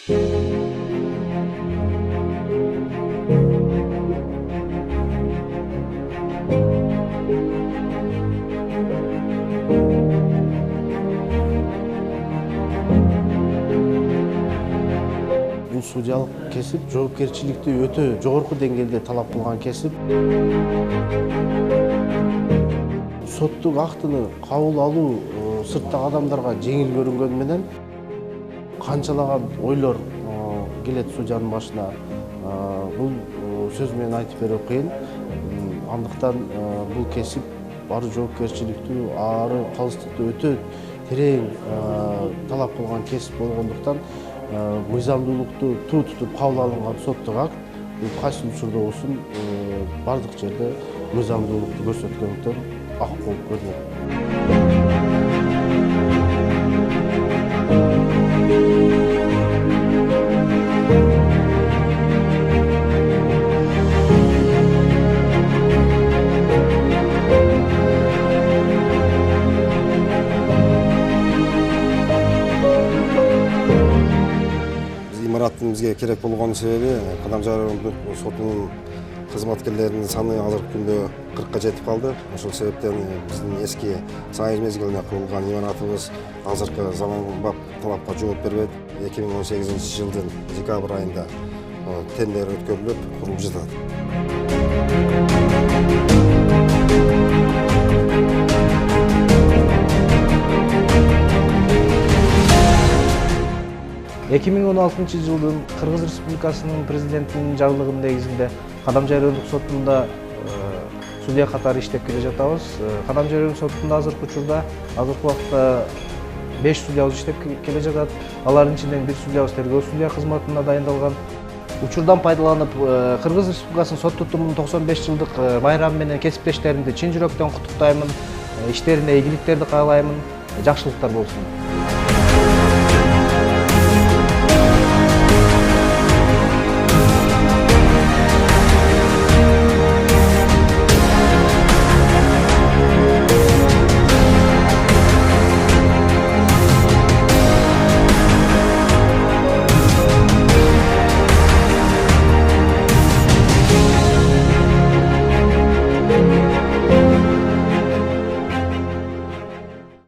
Бул судьялык кесип жоопкерчиликти өтө жогорку деңгээлде талап кылган кесип. Соттук актыны кабыл алуу сырттагы адамдарга жеңил көрүнгөнү менен канчалаган ойлор келет судьянын башына. Бул сөз менен айтып берүү кыйын. Андыктан бул кесип баары жоопкерчиликтүү, ары калыстыкты өтө терең талап кылган кесип болгондуктан мыйзамдуулукту туу тутуп кабыл алынган соттук акт кайсы учурда болсун бардык жерде мыйзамдуулукту көрсөткөндүктөн ак болуп көрүнөт. Имараттын бизге керек болгон себеби Кадамжай райондук сотунун кызматкерлеринин саны азыркы күндө 40ка жетип калды. Ошол себептен биздин эски сайыз мезгилине курулган имаратыбыз азыркы заманбап талапка жооп бербейт. 2018 жылдын декабрь айында тендер өткөрүлүп курулуп жатат. Эки миң 16 жылдын Кыргыз Республикасынын президентинин жарлыгынын негизинде Кадамжай райондук сотунда судья катары иштеп келе жатабыз. Кадамжай райондук сотунда азыркы учурда, азыркы убакта 5 судьябыз иштеп келе жатат. Алардын ичинен бир судьябыз тергөө судья кызматына дайындалган. Учурдан пайдаланып, Кыргыз Республикасынын сот тутумунун 95 жылдык байрамы менен кесиптештеримди чын жүрөктөн куттуктаймын. Иштерине ийгиликтерди каалаймын. Жакшылыктар болсун.